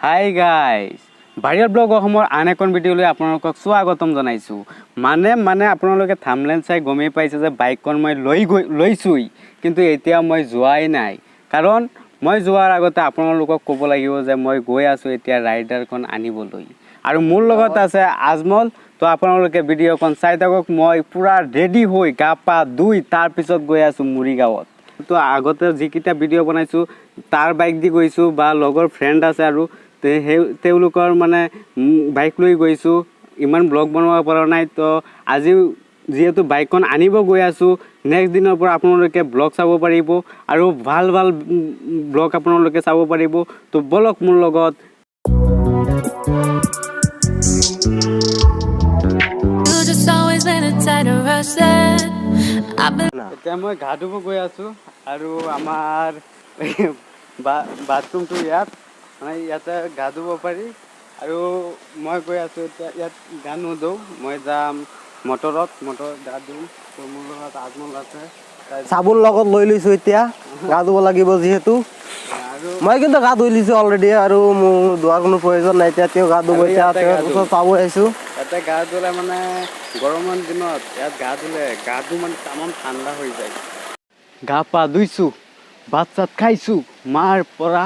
Hi guys, viral blog অসমৰ আন এখন ভিডিঅ'লৈ আপোনালোকক স্বাগতম জনাইছোঁ। মানে আপোনালোকে থাম্বনেইল চাই গমেই পাইছে যে বাইকখন মই লৈছোঁই, কিন্তু এতিয়া মই যোৱাই নাই। কাৰণ মই যোৱাৰ আগতে আপোনালোকক ক'ব লাগিব যে মই গৈ আছোঁ এতিয়া ৰাইডাৰখন আনিবলৈ। আৰু মোৰ লগত আছে আজমল। তো আপোনালোকে ভিডিঅ'খন চাই থাকক। মই পূৰা ৰেডি হৈ গা পা ধুই তাৰপিছত গৈ আছোঁ মৰিগাঁৱত। তো আগতে যিকেইটা ভিডিঅ' বনাইছোঁ তাৰ বাইক দি গৈছোঁ বা লগৰ ফ্ৰেণ্ড আছে আৰু তেওঁলোকৰ মানে বাইক লৈ গৈছোঁ, ইমান ব্লগ বনাব পৰা নাই। তো আজি যিহেতু বাইকখন আনিব গৈ আছোঁ, নেক্সট দিনৰ পৰা আপোনালোকে ব্লগ চাব পাৰিব আৰু ভাল ব্লগ আপোনালোকে চাব পাৰিব। তো বলক মোৰ লগত। এতিয়া মই গা ধুব গৈ আছোঁ আৰু আমাৰ বাথৰুমটো ইয়াত, মানে ইয়াতে গা ধুব পাৰি। আৰু মই গৈ আছোঁ এতিয়া, ইয়াত গা নুধুওঁ, মই যাম মটৰত গা ধুম। তো মোৰ লগত আজমল আছে, চাবোন লগত লৈ লৈছোঁ এতিয়া গা ধুব লাগিব যিহেতু। আৰু মই কিন্তু গা ধুই লৈছোঁ অলৰেডি, আৰু মোৰ ধোৱাৰ কোনো প্ৰয়োজন নাই। এতিয়া তেওঁ গা ধুব, এতিয়া ওচৰত চাব আহিছোঁ। ইয়াতে গা ধুলে মানে গৰমৰ দিনত ইয়াত গা ধুলে গাটো মানে তামাম ঠাণ্ডা হৈ যায়। গা পা ধুইছোঁ, ভাত চাত খাইছোঁ মাৰ পৰা,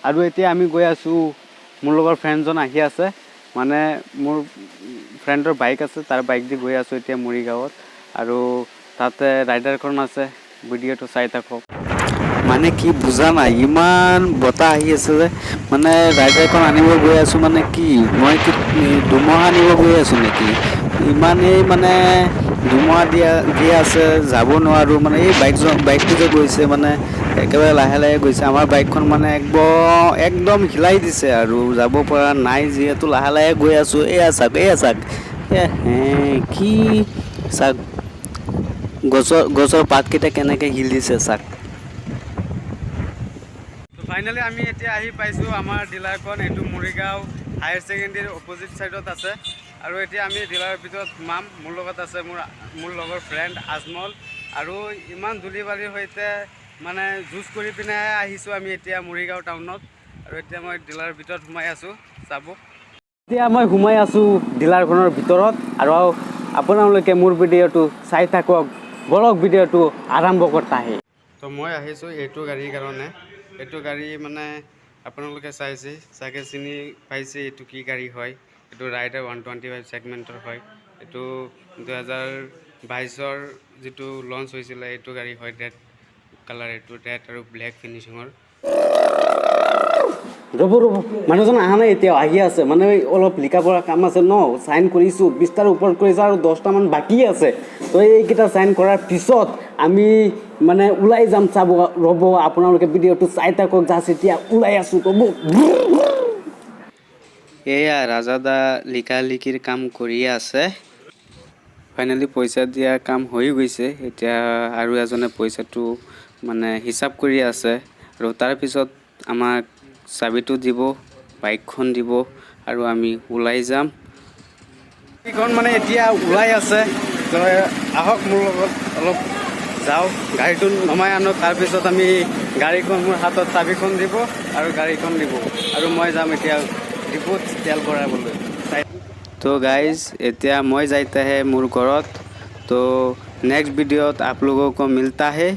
আৰু এতিয়া আমি গৈ আছোঁ। মোৰ লগৰ ফ্ৰেণ্ডজন আহি আছে, মানে মোৰ ফ্ৰেণ্ডৰ বাইক আছে, তাৰ বাইক দি গৈ আছোঁ এতিয়া মৰিগাঁৱত। আৰু তাতে ৰাইডাৰখন আছে, ভিডিঅ'টো চাই থাকক। মানে কি বুজা নাই, ইমান বতাহ আহি আছে যে, মানে ৰাইডাৰখন আনিব গৈ আছোঁ। মানে কি মই কি ধুমুহা আনিব গৈ আছোঁ নেকি? ইমানেই মানে ধুমুহা দি আছে, যাব নোৱাৰোঁ। মানে এই বাইকটো যে গৈছে, মানে একেবাৰে লাহে লাহে গৈছে। আমাৰ বাইকখন মানে একদম হিলাই দিছে আৰু যাব পৰা নাই, যিহেতু লাহে লাহে গৈ আছোঁ। এয়া চাওক কি চাওক, গছৰ পাতকেইটা কেনেকৈ হিল দিছে চাওক। ফাইনেলি আমি এতিয়া আহি পাইছোঁ আমাৰ ডিলাৰখন। এইটো মৰিগাঁও হায়াৰ ছেকেণ্ডেৰীৰ অপজিট ছাইডত আছে। আৰু এতিয়া আমি ডিলাৰৰ ভিতৰত সোমাম। মোৰ লগত আছে মোৰ লগৰ ফ্ৰেণ্ড আজমল। আৰু ইমান ধূলি বালিৰ সৈতে মানে যুঁজ কৰি পিনে আহিছোঁ আমি এতিয়া মৰিগাঁও টাউনত। আৰু এতিয়া মই ডিলাৰৰ ভিতৰত সোমাই আছোঁ, চাব। এতিয়া মই সোমাই আছোঁ ডিলাৰখনৰ ভিতৰত, আৰু আপোনালোকে মোৰ ভিডিঅ'টো চাই থাকক। বলক ভিডিঅ'টো আৰম্ভ কৰতা হে। তো মই আহিছোঁ এইটো গাড়ীৰ কাৰণে। এইটো গাড়ী মানে আপোনালোকে চাগে চিনি পাইছে এইটো কি গাড়ী হয়। এইটো ৰাইডাৰ 125 ছেগমেণ্টৰ হয়। এইটো 2022 যিটো লঞ্চ হৈছিলে এইটো গাড়ী হয়। ৰেড কালাৰ, এইটো ৰেড আৰু ব্লেক ফিনিচিঙৰ। ৰ'ব মানুহজন অহা নাই, এতিয়া আহি আছে। মানে অলপ লিখা পঢ়া কাম আছে ন, চাইন কৰিছোঁ 20টাৰ ওপৰত কৰিছোঁ আৰু 10টামান বাকী আছে। তো এইকেইটা চাইন কৰাৰ পিছত আমি মানে ওলাই যাম চাব। ৰ'ব আপোনালোকে ভিডিঅ'টো চাই থাকক, জাষ্ট এতিয়া ওলাই আছোঁ। ৰ'ব, এয়া ৰাজাদা লিখালিখিৰ কাম কৰিয়ে আছে। ফাইনেলি পইচা দিয়া কাম হৈ গৈছে। এতিয়া আৰু এজনে পইচাটো মানে হিচাপ কৰি আছে, আৰু তাৰপিছত আমাক চাবিটো দিব, বাইকখন দিব, আৰু আমি ওলাই যাম। এইখন মানে এতিয়া ওলাই আছে। তো আহক মোৰ লগত অলপ যাওঁ, গাড়ীটো নমাই আনো। তাৰপিছত আমি গাড়ীখন, মোৰ হাতত চাবিখন দিব আৰু গাড়ীখন দিব, আৰু মই যাম এতিয়া ডিপুত তেল ভৰাবলৈ। তো গাইজ এতিয়া মই যাইতা হে মোৰ ঘৰত। তো নেক্সট ভিডিঅ'ত आप लोगों को मिलता है।